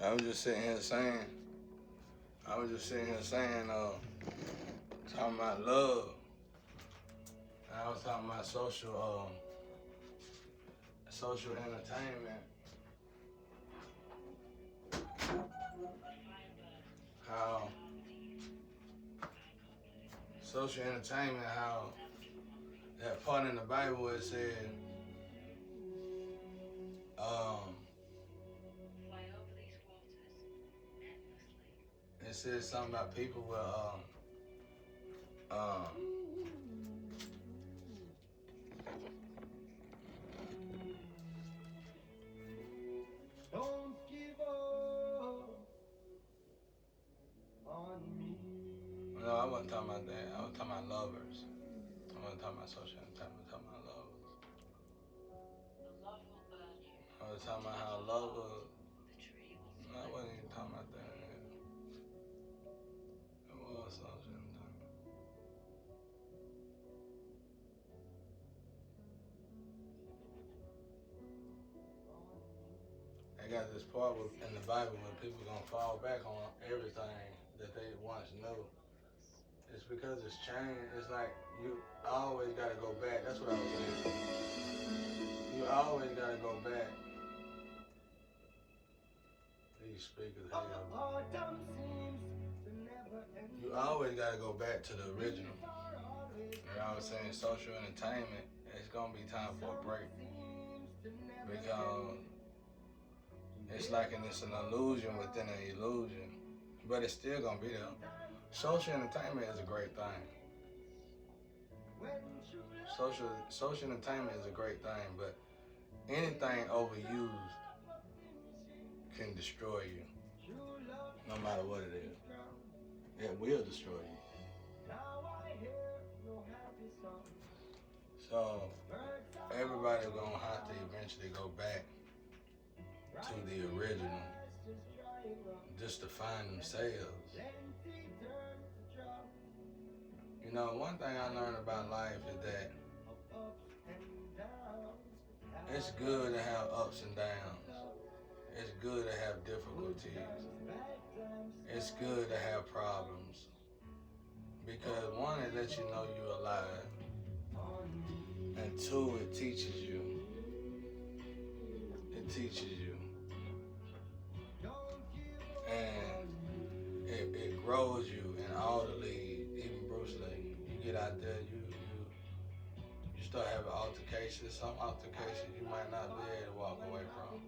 I was just sitting here saying, talking about love. And I was talking about social entertainment. How social entertainment, how that part in the Bible it said, um, it said something about people with um, Don't give up on me. no, I wasn't talking about that. I was talking about lovers. I wasn't talking about social entertainment. I was talking about lovers. I was talking about how lovers. No, I wasn't even talking about that. It was social entertainment. They got this part in the Bible where people gonna fall back on everything that they once knew. It's because it's changed. It's like you always gotta go back. That's what I was saying. You always gotta go back. These speakers here. Autumn seems to never end. You always gotta go back to the original. You know what I'm saying? Social entertainment, it's gonna be time for a break. Because it's like it's an illusion within an illusion. But it's still gonna be there. Social entertainment is a great thing. Social entertainment is a great thing, but anything overused can destroy you. No matter what it is. It will destroy you. So everybody gonna have to eventually go back to the original just to find themselves. You know, one thing I learned about life is that it's good to have ups and downs. It's good to have difficulties. It's good to have problems. Because one, it lets you know you're alive. And two, it teaches you. It teaches you. And it grows you in all the leagues, even Bruce Lee. You get out there, you start having altercations. Some altercations you might not be able to walk away from.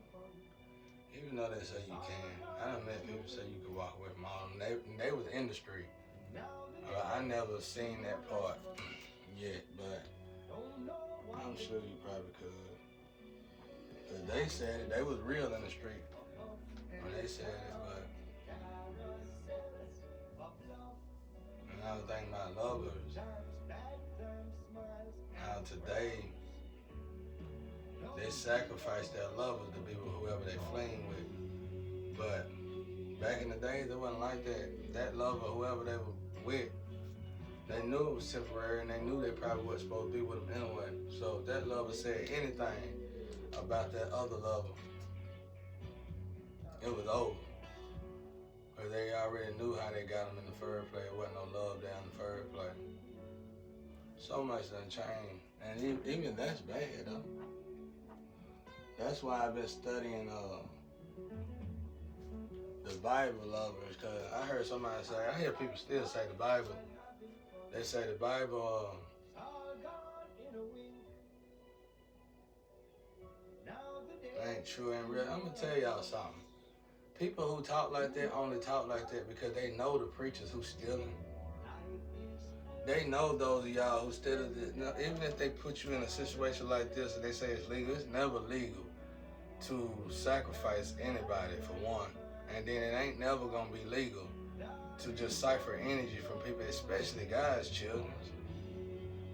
Even though they say you can. I done met people say you can walk away from all of them. They was in the street. I never seen that part yet, but I'm sure you probably could. Cause they said it, they was real in the street when they said it, but another thing about lovers, how today they sacrifice their lovers to be with whoever they fling with. But back in the days, it wasn't like that. That lover, whoever they were with, they knew it was temporary and they knew they probably wasn't supposed to be with them anyway. So if that lover said anything about that other lover, it was over. Because they already knew how they got them in the first place. There wasn't no love down in the first place. So much done changed. And even that's bad, though. That's why I've been studying the Bible lovers, because I heard somebody say, I hear people still say the Bible. They say the Bible ain't true and real. I'm going to tell y'all something. People who talk like that only talk like that because they know the preachers who stealing. They know those of y'all who stealing. Even if they put you in a situation like this and they say it's legal, it's never legal to sacrifice anybody for one. And then it ain't never going to be legal to just cipher energy from people, especially guys' children.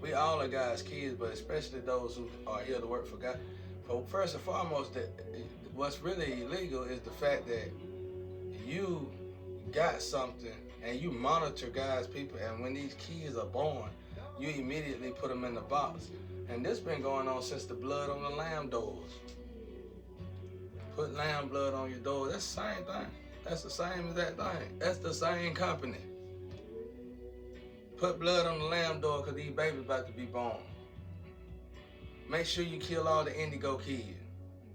We all are God's kids, but especially those who are here to work for God. First and foremost, what's really illegal is the fact that you got something and you monitor God's people, and when these kids are born, you immediately put them in the box. And this been going on since the blood on the lamb doors. Put lamb blood on your door. That's the same thing. That's the same as that thing. That's the same company. Put blood on the lamb door because these babies about to be born. Make sure you kill all the indigo kids.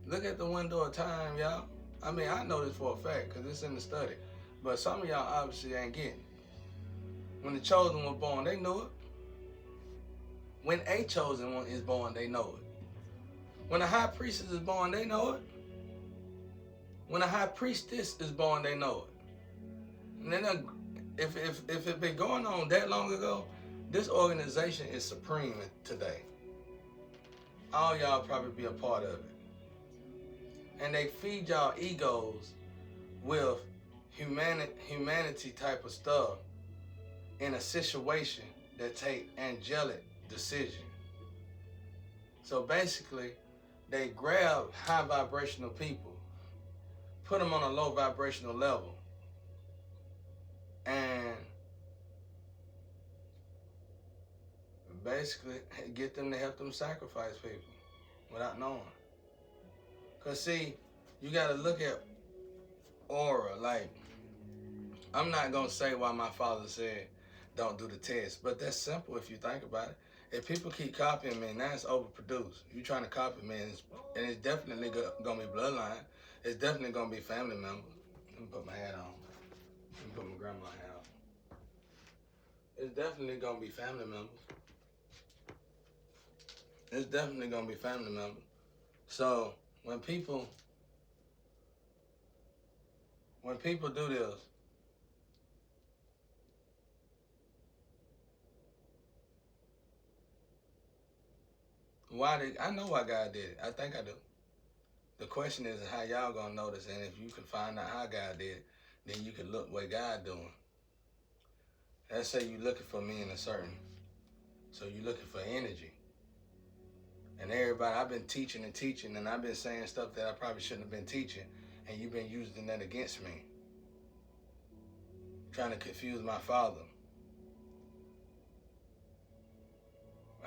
Look at the window of time, y'all. I mean, I know this for a fact because it's in the study. But some of y'all obviously ain't getting it. When the chosen one born, they knew it. When a chosen one is born, they know it. When a high priestess is born, they know it. When a high priestess is born, they know it. And then if it been going on that long ago, this organization is supreme today. All y'all probably be a part of it. And they feed y'all egos with humanity type of stuff in a situation that take angelic decision. So basically, they grab high vibrational people, put them on a low vibrational level, and basically get them to help them sacrifice people without knowing. Because see, you got to look at aura. Like, I'm not going to say why my father said don't do the test, but that's simple if you think about it. If people keep copying me, now it's overproduced. You trying to copy me, and it's definitely going to be bloodline. It's definitely going to be family members. Let me put my hat on. Let me put my grandma hat on. It's definitely going to be family members. It's definitely going to be family members. So when people do this, I know why God did it. I think I do. The question is how y'all gonna notice, and if you can find out how God did it, then you can look what God doing. Let's say you looking for me in a certain, so you looking for energy. And everybody, I've been teaching, and I've been saying stuff that I probably shouldn't have been teaching, and you've been using that against me. Trying to confuse my father.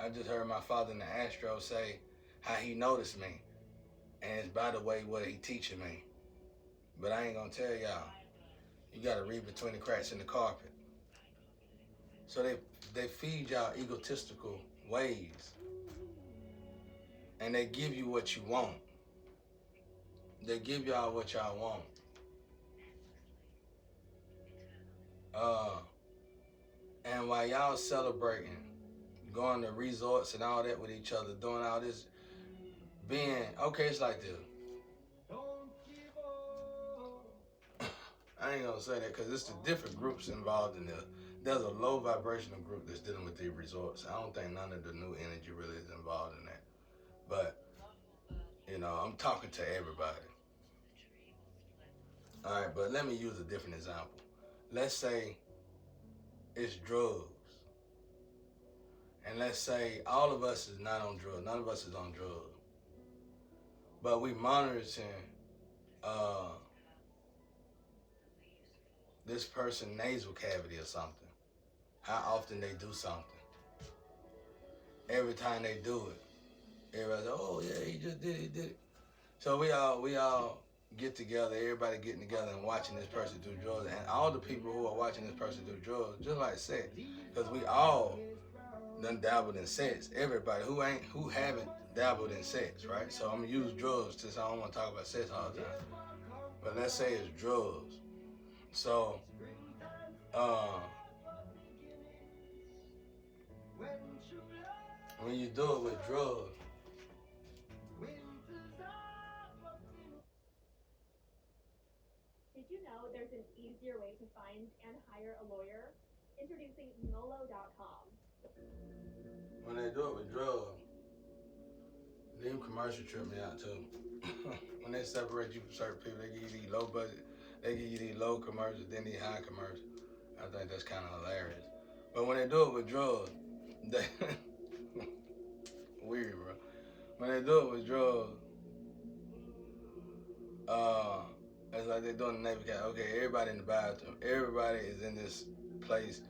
I just heard my father in the Astro say how he noticed me. And it's by the way what he teaching me. But I ain't gonna tell y'all. You gotta read between the cracks in the carpet. So they feed y'all egotistical ways. And they give you what you want. They give y'all what y'all want. And while y'all celebrating, going to resorts and all that with each other, doing all this, being, okay, it's like this. I ain't gonna say that because it's the different groups involved in this. There's a low vibrational group that's dealing with these resorts. I don't think none of the new energy really is involved in that. But, you know, I'm talking to everybody. All right, but let me use a different example. Let's say it's drugs. And let's say all of us is not on drugs. None of us is on drugs. But we monitoring this person's nasal cavity or something. How often they do something. Every time they do it, everybody's like, oh yeah, he just did it, he did it. So we all get together, everybody getting together and watching this person do drugs. And all the people who are watching this person do drugs, just like sex, because we all done dabbled in sex. Everybody who haven't dabbled in sex, right? So I'm gonna use drugs since I don't want to talk about sex all the time. But let's say it's drugs. So when you do it with drugs, did you know there's an easier way to find and hire a lawyer? Introducing Nolo.com. when they do it with drugs, them commercial trip me out too. When they separate you from certain people, they give you these low budget, they give you these low commercials, then these high commercials. I think that's kind of hilarious. But when they do it with drugs, they weird, bro. When they do it with drugs, it's like they're doing the Navy Cat. Okay, everybody in the bathroom, everybody is in this place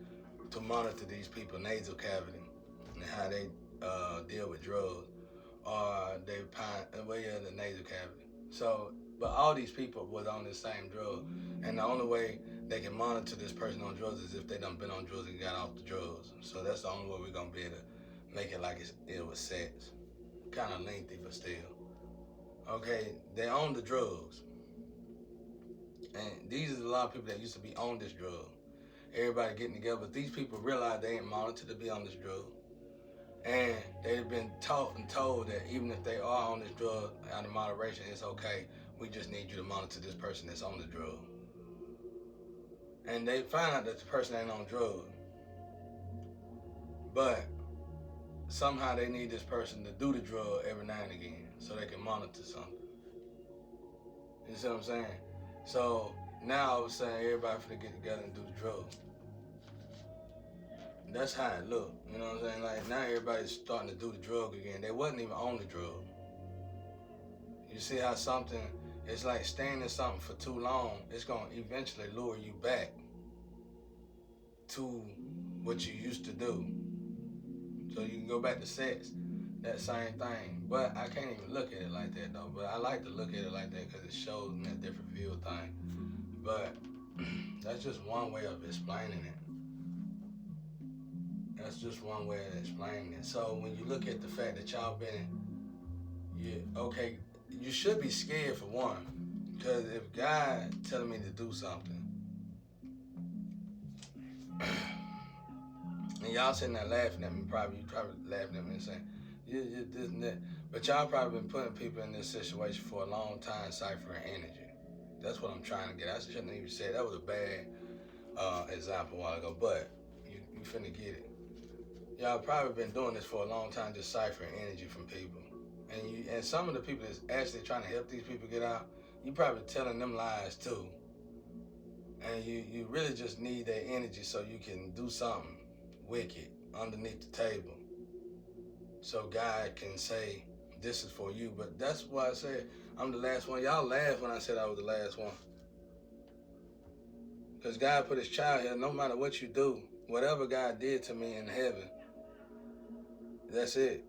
to monitor these people nasal cavity and how they deal with drugs, or they the nasal cavity. So But all these people was on the same drug. And the only way they can monitor this person on drugs is if they done been on drugs and got off the drugs. So that's the only way we're going to be able to make it like it was sex. Kind of lengthy, but still. Okay, they own the drugs. And these are a lot of people that used to be on this drug. Everybody getting together, but these people realize they ain't monitored to be on this drug. And they've been taught and told that even if they are on this drug out of moderation, it's okay. We just need you to monitor this person that's on the drug. And they find out that the person ain't on drugs. But somehow they need this person to do the drug every now and again so they can monitor something. You see what I'm saying? So now all of a sudden everybody finna get together and do the drug. That's how it look. You know what I'm saying? Like now everybody's starting to do the drug again. They wasn't even on the drug. You see how something, it's like staying in something for too long, it's gonna eventually lure you back to what you used to do. So you can go back to sex, that same thing. But I can't even look at it like that though. But I like to look at it like that because it shows me a different view of things. But that's just one way of explaining it. That's just one way of explaining it. So when you look at the fact that y'all been, you should be scared for one. Because if God telling me to do something, and y'all sitting there laughing at me, you probably laughing at me and saying, you this and that. But y'all probably been putting people in this situation for a long time, ciphering energy. That's what I'm trying to get. I shouldn't even say that was a bad example a while ago, but you finna get it. Y'all probably been doing this for a long time, just ciphering energy from people. And some of the people that's actually trying to help these people get out, you probably telling them lies too. And you really just need that energy so you can do something wicked underneath the table. So God can say, this is for you. But that's why I said I'm the last one. Y'all laughed when I said I was the last one. Because God put his child here, no matter what you do, whatever God did to me in heaven, that's it.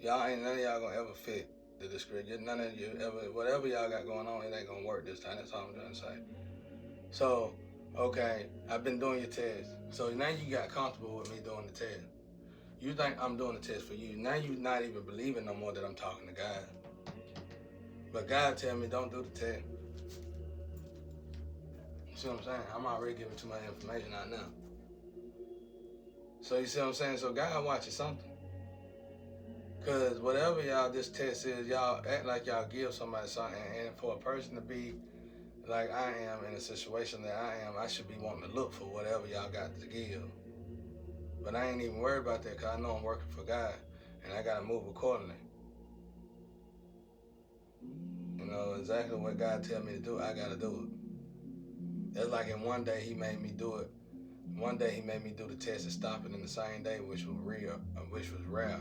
Y'all ain't none of y'all gonna ever fit the description. None of you ever, whatever y'all got going on, it ain't gonna work this time. That's all I'm trying to say. So, okay, I've been doing your test. So now you got comfortable with me doing the test. You think I'm doing the test for you. Now you're not even believing no more that I'm talking to God. But God tell me don't do the test. You see what I'm saying? I'm already giving too much information out now. So you see what I'm saying? So God watching something. Because whatever y'all this test is, y'all act like y'all give somebody something. And for a person to be like I am in a situation that I am, I should be wanting to look for whatever y'all got to give. But I ain't even worried about that because I know I'm working for God. And I got to move accordingly. You know, exactly what God tell me to do, I got to do it. That's like in one day he made me do it. One day he made me do the test and stop it in the same day, which was rare.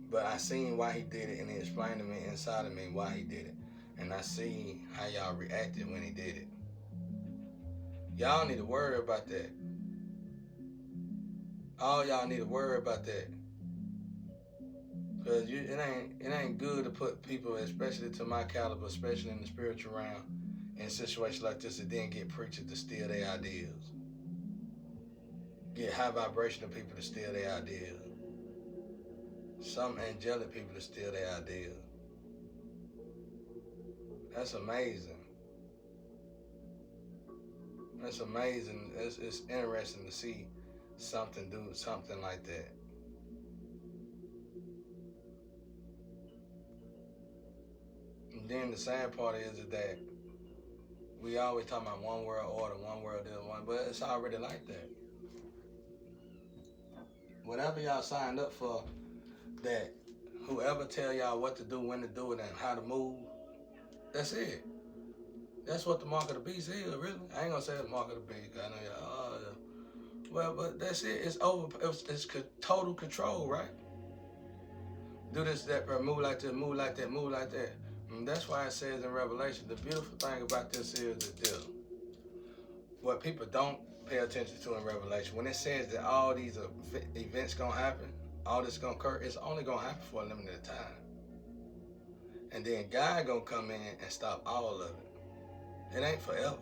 But I seen why he did it, and he explained to me inside of me why he did it. And I seen how y'all reacted when he did it. Y'all need to worry about that. All y'all need to worry about that. Because it ain't good to put people, especially to my caliber, especially in the spiritual realm, in situations like this, and then get preachers to steal their ideas. Get high vibrational people to steal their ideas. Some angelic people to steal their ideas. That's amazing. That's amazing. It's interesting to see something do something like that. And then the sad part is that we always talk about one world order, one world this, one, but it's already like that. Whatever y'all signed up for, that whoever tell y'all what to do, when to do it, and how to move, that's it. That's what the mark of the beast is, really. I ain't gonna say the mark of the beast, because I know y'all, well, but that's it. It's over. It's total control, right? Do this, that, move like this, move like that, move like that. And that's why it says in Revelation, the beautiful thing about this is this. What people don't pay attention to in Revelation, when it says that all these events gonna happen, all this gonna occur, it's only gonna happen for a limited time. And then God gonna come in and stop all of it. It ain't forever.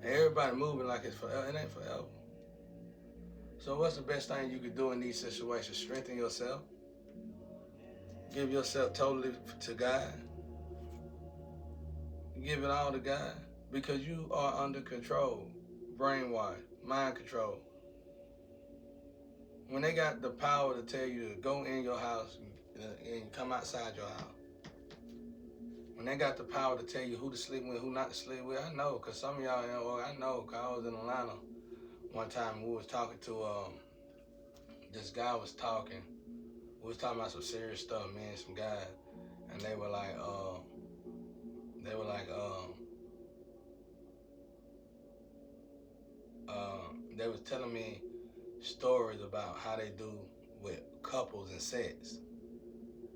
Everybody moving like it's forever. It ain't forever. So what's the best thing you could do in these situations? Strengthen yourself. Give yourself totally to God. Give it all to God. Because you are under control. Brainwash. Mind control. When they got the power to tell you to go in your house and come outside your house. When they got the power to tell you who to sleep with, who not to sleep with, I know, because some of y'all, I know, because I was in Atlanta one time. We was talking to, this guy was talking. We was talking about some serious stuff, me and some guys. And they were like, they was telling me stories about how they do with couples and sex.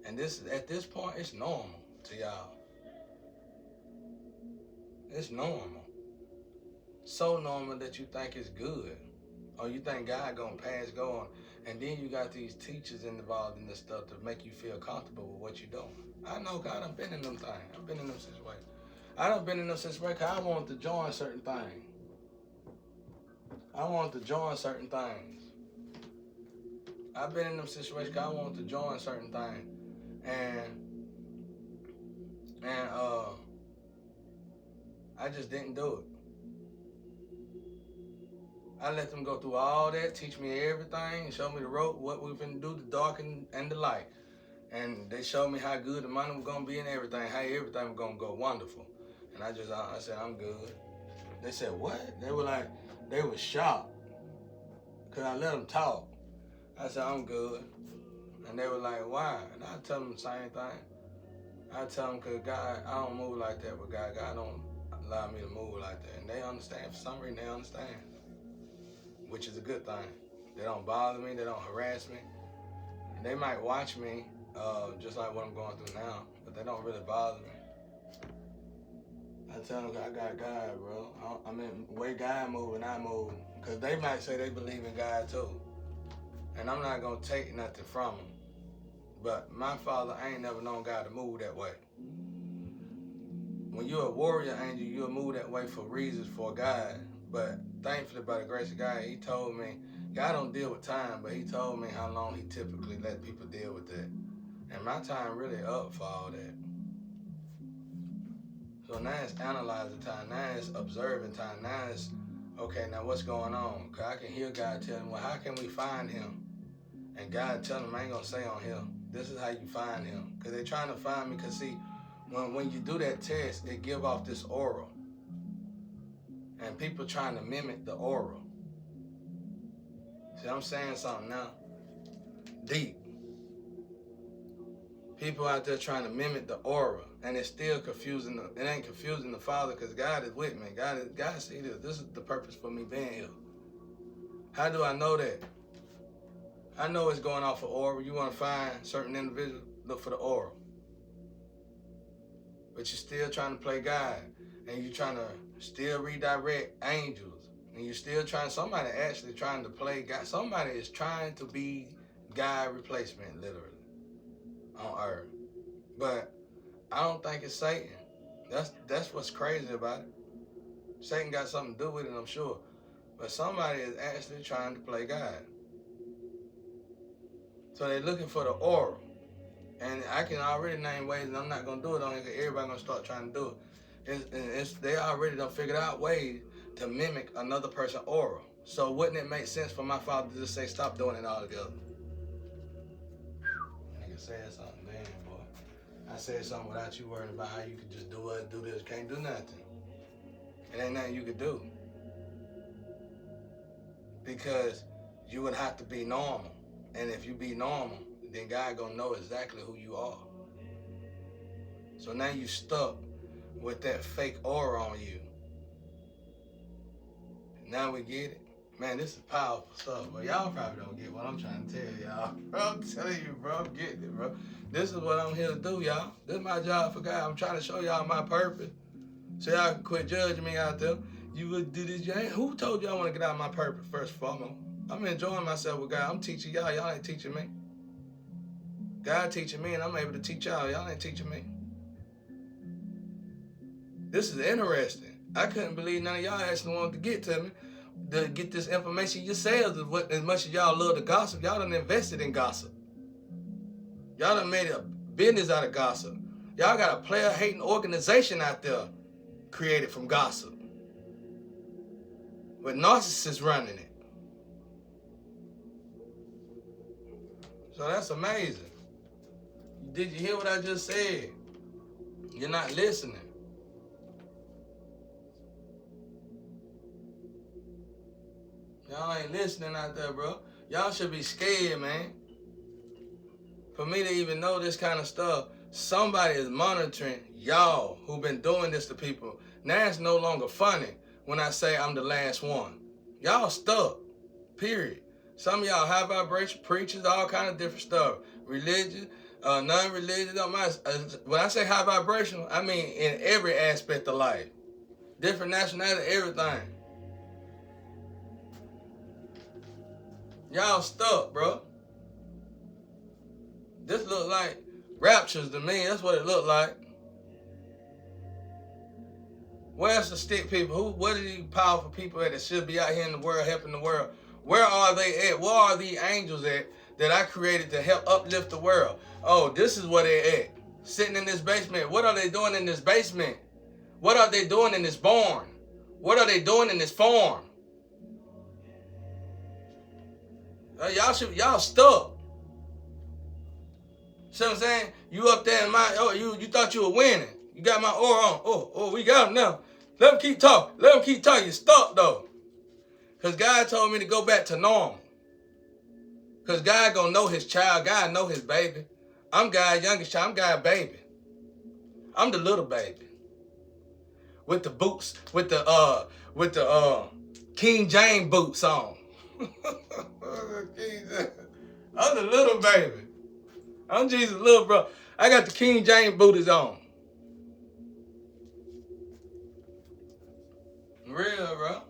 And at this point, it's normal to y'all. It's normal. So normal that you think it's good. Or you think God gonna pass go on. And then you got these teachers involved in this stuff to make you feel comfortable with what you're doing. I know God, I've been in them things. I've been in them situations. I done been in them situations because I wanted to join certain things. I wanted to join certain things. I've been in them situations because I wanted to join certain things. And I just didn't do it. I let them go through all that, teach me everything, show me the rope, what we finna do, the dark and the light. And they showed me how good the money was gonna be and everything, how everything was gonna go wonderful. And I said, I'm good. They said, what? They were like, they were shocked. Cause I let them talk. I said, I'm good. And they were like, why? And I tell them the same thing. I tell them, cause God, I don't move like that with God. God don't allow me to move like that. And they understand, for some reason they understand. Which is a good thing. They don't bother me, they don't harass me. And they might watch me, just like what I'm going through now, but they don't really bother me. I tell them, I got God, bro. I mean, the way God move and I move. Because they might say they believe in God too. And I'm not going to take nothing from them. But my father, I ain't never known God to move that way. When you're a warrior angel, you'll move that way for reasons for God. But thankfully, by the grace of God, he told me, God don't deal with time, but he told me how long he typically let people deal with that. And my time really up for all that. So now it's analyzing time, now it's observing time, now it's, okay, now what's going on? Because I can hear God telling me, well, how can we find him? And God telling him, I ain't going to say on here, this is how you find him. Because they're trying to find me, because see, when you do that test, it give off this aura. And people trying to mimic the aura. See, I'm saying something now. Deep. People out there trying to mimic the aura. And it's still confusing. It ain't confusing the Father because God is with me. God see this. This is the purpose for me being here. How do I know that? I know it's going off of aura. You want to find certain individuals, look for the aura. But you're still trying to play God. And you're trying to still redirect angels. And you're still trying, somebody actually trying to play God. Somebody is trying to be God replacement, literally, on earth. But I don't think it's Satan. That's what's crazy about it. Satan got something to do with it, I'm sure. But somebody is actually trying to play God. So they're looking for the aura. And I can already name ways, and I'm not going to do it on it because everybody's going to start trying to do it. They already done figured out ways to mimic another person's aura. So wouldn't it make sense for my father to just say, stop doing it all together? Nigga said something, damn boy. I said something without you worrying about how you could just do it, do this. Can't do nothing. It ain't nothing you could do. Because you would have to be normal. And if you be normal, then God gonna know exactly who you are. So now you stuck with that fake aura on you. Now we get it. Man, this is powerful stuff, but y'all probably don't get what I'm trying to tell y'all. Bro, I'm telling you, bro, I'm getting it, bro. This is what I'm here to do, y'all. This is my job for God. I'm trying to show y'all my purpose. So y'all can quit judging me out there. You would do this, who told you I want to get out of my purpose first and foremost? I'm enjoying myself with God. I'm teaching y'all. Y'all ain't teaching me. God teaching me, and I'm able to teach y'all. Y'all ain't teaching me. This is interesting. I couldn't believe none of y'all actually wanted to get to me, to get this information yourselves. As much as y'all love to gossip, y'all done invested in gossip. Y'all done made a business out of gossip. Y'all got a player-hating organization out there created from gossip, with narcissists running it. So that's amazing. Did you hear what I just said? You're not listening. Y'all ain't listening out there, bro. Y'all should be scared, man. For me to even know this kind of stuff, somebody is monitoring y'all who been doing this to people. Now it's no longer funny when I say I'm the last one. Y'all stuck, period. Some of y'all high vibration preachers, all kind of different stuff. Religion, non-religious, don't matter. When I say high vibration, I mean in every aspect of life. Different nationality, everything. Y'all stuck, bro. This look like raptures to me. That's what it looked like. Where's the stick people? What are these powerful people that should be out here in the world helping the world? Where are they at? Where are these angels at that I created to help uplift the world? Oh, this is where they're at. Sitting in this basement. What are they doing in this basement? What are they doing in this barn? What are they doing in this farm? Y'all stuck. See what I'm saying? You up there in you thought you were winning. You got my aura on. Oh, we got him now. Let him keep talking. Let him keep talking. You stuck though. Because God told me to go back to normal. Because God gonna know his child. God know his baby. I'm God's youngest child. I'm God's baby. I'm the little baby. With the boots, with the King James boots on. I'm the little baby. I'm Jesus' little bro. I got the King James booties on. Real, bro.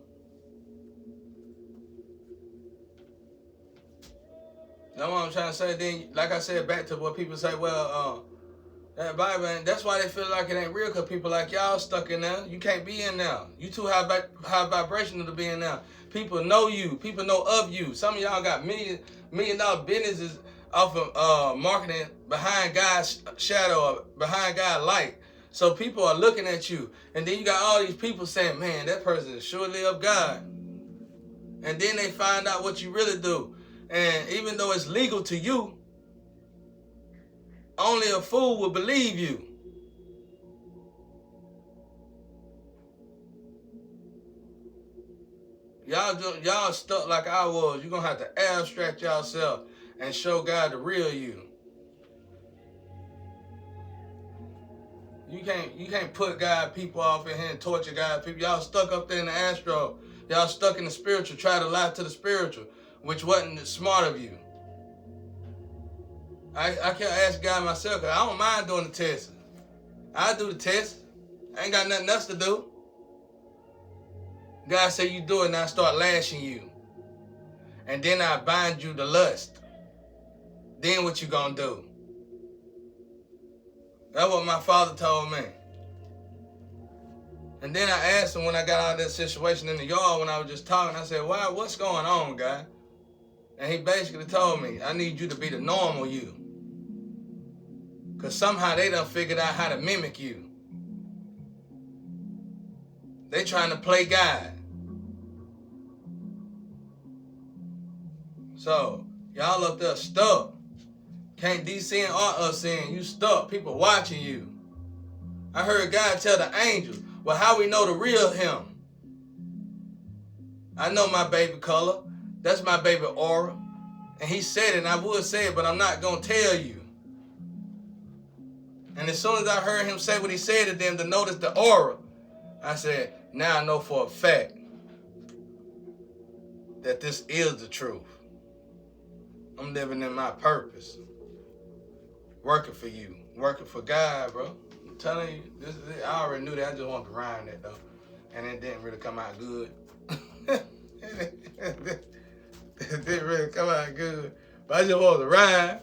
That's what I'm trying to say. Then, like I said, back to what people say, well, that Bible, and that's why they feel like it ain't real, because people like y'all stuck in there. You can't be in there. You too high vibrational to be in there. People know you. People know of you. Some of y'all got million dollar businesses off of marketing behind God's shadow, behind God's light. So people are looking at you. And then you got all these people saying, man, that person is surely of God. And then they find out what you really do. And even though it's legal to you, only a fool will believe you. Y'all stuck like I was. You're going to have to abstract yourself and show God the real you. You can't put God people off in here and torture God people. Y'all stuck up there in the astral. Y'all stuck in the spiritual, try to lie to the spiritual, which wasn't smart of you. I can't ask God myself, because I don't mind doing the test. I do the test. I ain't got nothing else to do. God say you do it, and I start lashing you. And then I bind you to lust. Then what you gonna do? That's what my father told me. And then I asked him when I got out of that situation in the yard when I was just talking, I said, "Why? What's going on, God?" And he basically told me, "I need you to be the normal you. Because somehow they done figured out how to mimic you. They trying to play God. So, y'all up there stuck. Can't descend or ascend. You stuck. People watching you. I heard God tell the angels, well, how we know the real him? I know my baby color. That's my baby aura. And he said it, and I would say it, but I'm not going to tell you. And as soon as I heard him say what he said to them to notice the aura, I said, now I know for a fact that this is the truth. I'm living in my purpose. Working for you. Working for God, bro. I'm telling you, I already knew that. I just wanted to rhyme that, though. And it didn't really come out good. It didn't really come out good. But I just wanted to rhyme.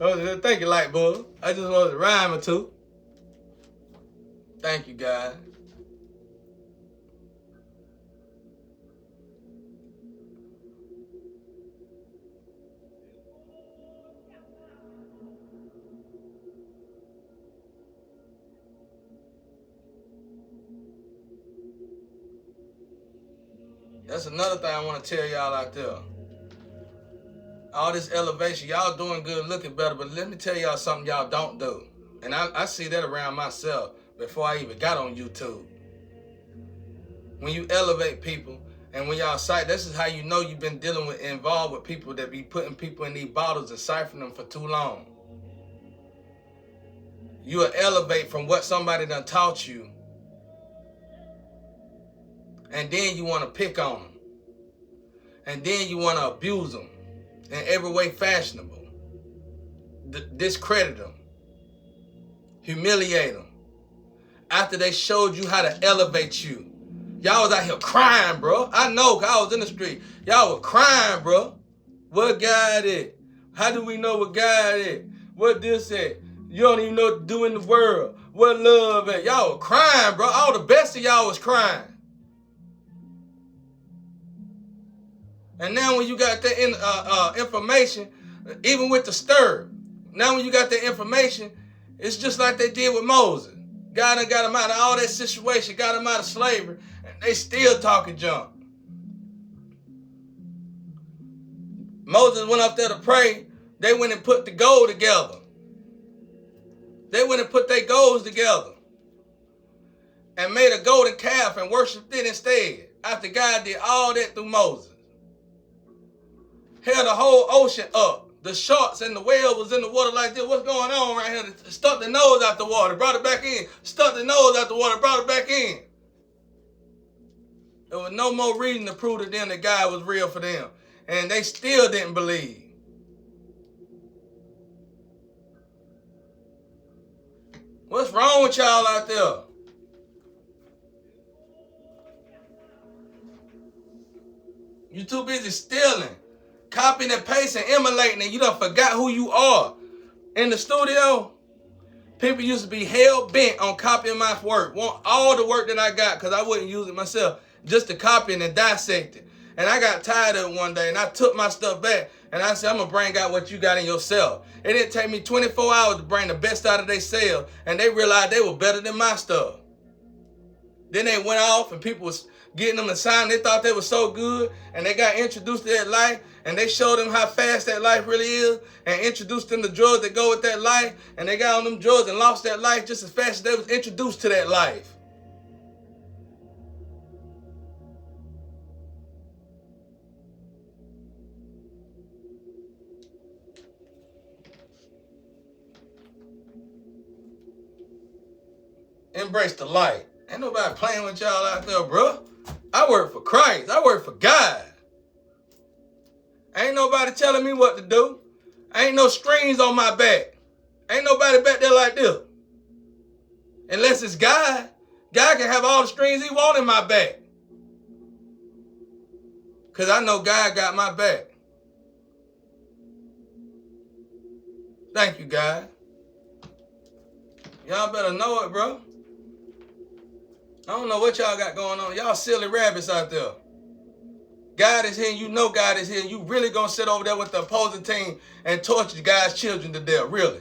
Oh, thank you, Light Bulb. I just wanted to rhyme or two. Thank you, guys. That's another thing I want to tell y'all out there. All this elevation, y'all doing good, looking better, but let me tell y'all something y'all don't do. And I see that around myself before I even got on YouTube. When you elevate people, and when y'all sight, this is how you know you've been dealing with, involved with people that be putting people in these bottles and siphoning them for too long. You will elevate from what somebody done taught you, and then you want to pick on them. And then you want to abuse them in every way fashionable. Discredit them. Humiliate them. After they showed you how to elevate you. Y'all was out here crying, bro. I know, cause I was in the street. Y'all were crying, bro. What God is? How do we know what God is? What this is? You don't even know what to do in the world. What love is? Y'all were crying, bro. All the best of y'all was crying. And now when you got that information, even with the stir, now when you got that information, it's just like they did with Moses. God done got him out of all that situation, got him out of slavery, and they still talking junk. Moses went up there to pray. They went and put the gold together. They went and put their golds together and made a golden calf and worshiped it instead, after God did all that through Moses. Held the whole ocean up. The sharks and the whale was in the water like this. What's going on right here? Stuck the nose out the water, brought it back in. Stuck the nose out the water, brought it back in. There was no more reason to prove to them that God was real for them. And they still didn't believe. What's wrong with y'all out there? You too busy stealing, copying and pasting, emulating, and you done forgot who you are. In the studio, people used to be hell-bent on copying my work. Want all the work that I got, because I wouldn't use it myself, just to copy it and dissect it. And I got tired of it one day, and I took my stuff back, and I said, I'm going to bring out what you got in yourself. It didn't take me 24 hours to bring the best out of their self, and they realized they were better than my stuff. Then they went off, and people was getting them to sign. They thought they were so good, and they got introduced to that life, and they showed them how fast that life really is, and introduced them to drugs that go with that life, and they got on them drugs and lost that life just as fast as they was introduced to that life. Embrace the light. Ain't nobody playing with y'all out there, bro. I work for Christ. I work for God. Ain't nobody telling me what to do. Ain't no strings on my back. Ain't nobody back there like this. Unless it's God. God can have all the strings he want in my back. Because I know God got my back. Thank you, God. Y'all better know it, bro. I don't know what y'all got going on. Y'all silly rabbits out there. God is here, you know God is here. You really gonna sit over there with the opposing team and torture God's children to death, really?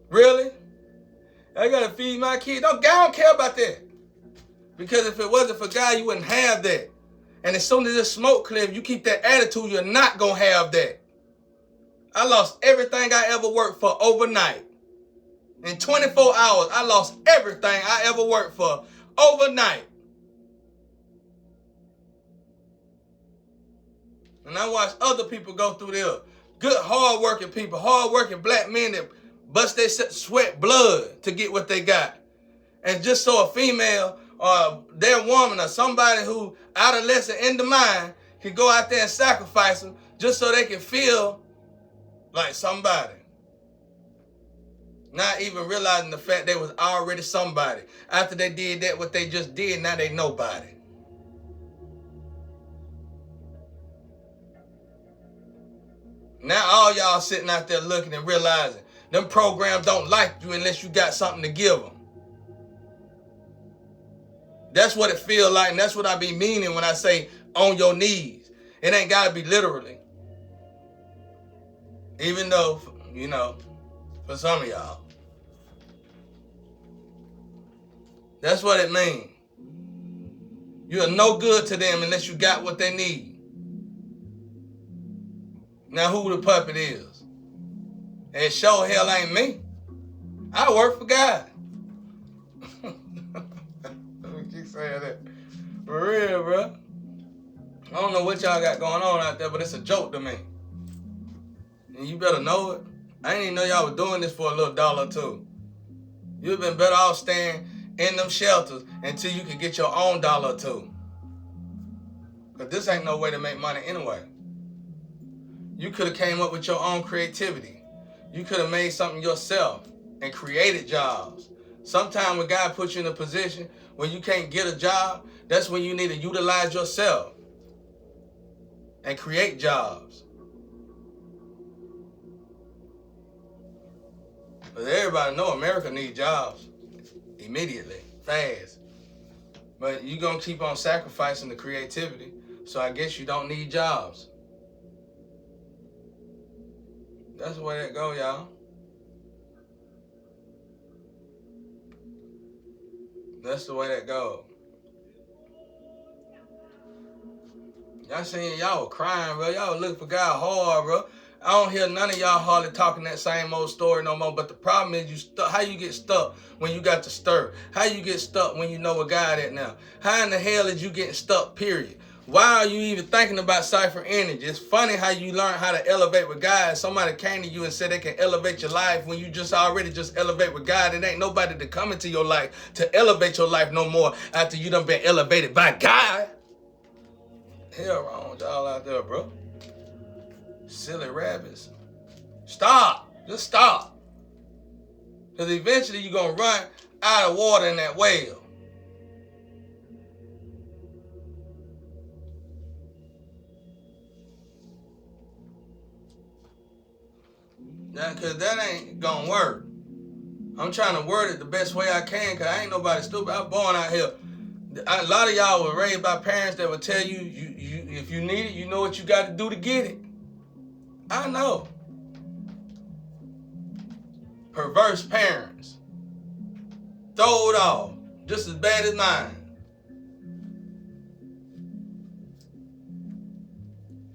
Really? I gotta feed my kids. God don't care about that. Because if it wasn't for God, you wouldn't have that. And as soon as this smoke clears, you keep that attitude, you're not gonna have that. I lost everything I ever worked for overnight. In 24 hours, I lost everything I ever worked for overnight. And I watch other people go through there. Good, hard-working people, hard-working black men that bust their sweat blood to get what they got. And just so a female or their woman or somebody who adolescent in the mind can go out there and sacrifice them just so they can feel like somebody. Not even realizing the fact they was already somebody. After they did that, what they just did, now they nobody. Now all y'all sitting out there looking and realizing them programs don't like you unless you got something to give them. That's what it feel like, and that's what I be meaning when I say on your knees. It ain't got to be literally. Even though, you know, for some of y'all. That's what it means. You're no good to them unless you got what they need. Now who the puppet is? And sure hell ain't me. I work for God. Let me keep saying that. For real, bro. I don't know what y'all got going on out there, but it's a joke to me. And you better know it. I didn't even know y'all was doing this for a little dollar too. You've been better off staying in them shelters until you can get your own dollar too. Because this ain't no way to make money anyway. You could have came up with your own creativity. You could have made something yourself and created jobs. Sometimes when God puts you in a position when you can't get a job, that's when you need to utilize yourself and create jobs. But everybody know America needs jobs immediately, fast. But you're going to keep on sacrificing the creativity, so I guess you don't need jobs. That's the way that go, y'all. That's the way that go. Y'all seen y'all were crying, bro. Y'all were looking for God hard, bro. I don't hear none of y'all hardly talking that same old story no more. But the problem is how you get stuck when you got to stir? How you get stuck when you know where God at now? How in the hell is you getting stuck, period? Why are you even thinking about Cypher Energy? It's funny how you learn how to elevate with God. Somebody came to you and said they can elevate your life when you already elevate with God. It ain't nobody to come into your life to elevate your life no more after you done been elevated by God. Hell wrong with y'all out there, bro. Silly rabbits. Stop. Just stop. Because eventually you're going to run out of water in that well. Now, because that ain't going to work. I'm trying to word it the best way I can because I ain't nobody stupid. I'm born out here. A lot of y'all were raised by parents that would tell you, if you need it, you know what you got to do to get it. I know. Perverse parents. Throw it off. Just as bad as mine.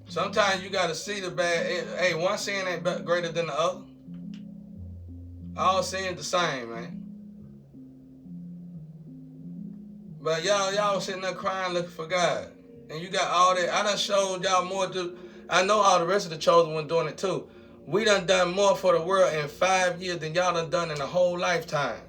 Sometimes you got to see the bad. Hey, one sin ain't greater than the other. All sin the same, man. But y'all sitting there crying looking for God. And you got all that. I done showed y'all more. I know all the rest of the chosen one doing it too. We done more for the world in 5 years than y'all done in a whole lifetime.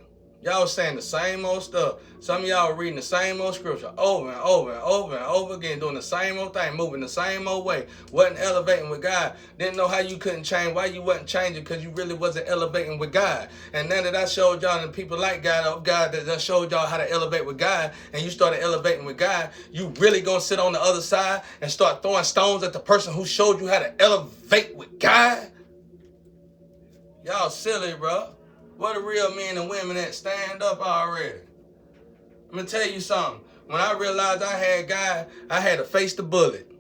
Y'all saying the same old stuff. Some of y'all reading the same old scripture over and over and over and over again, doing the same old thing, moving the same old way. Wasn't elevating with God. Didn't know how you couldn't change, why you wasn't changing, because you really wasn't elevating with God. And now that I showed y'all and people like God that showed y'all how to elevate with God, and you started elevating with God, you really gonna sit on the other side and start throwing stones at the person who showed you how to elevate with God? Y'all silly, bro. What are real men and women that stand up already? I'm going to tell you something. When I realized I had God, I had to face the bullet.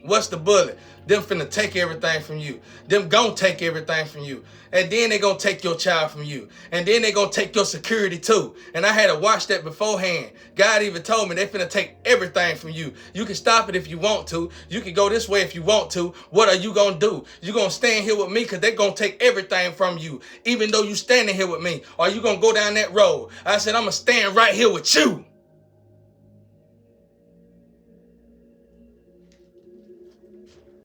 What's the bullet? Them finna take everything from you. Them gon' take everything from you. And then they gon' take your child from you. And then they gon' take your security too. And I had to watch that beforehand. God even told me they finna take everything from you. You can stop it if you want to. You can go this way if you want to. What are you gonna do? You gonna stand here with me because they gonna take everything from you. Even though you standing here with me. Or you gonna go down that road. I said, I'm gonna stand right here with you.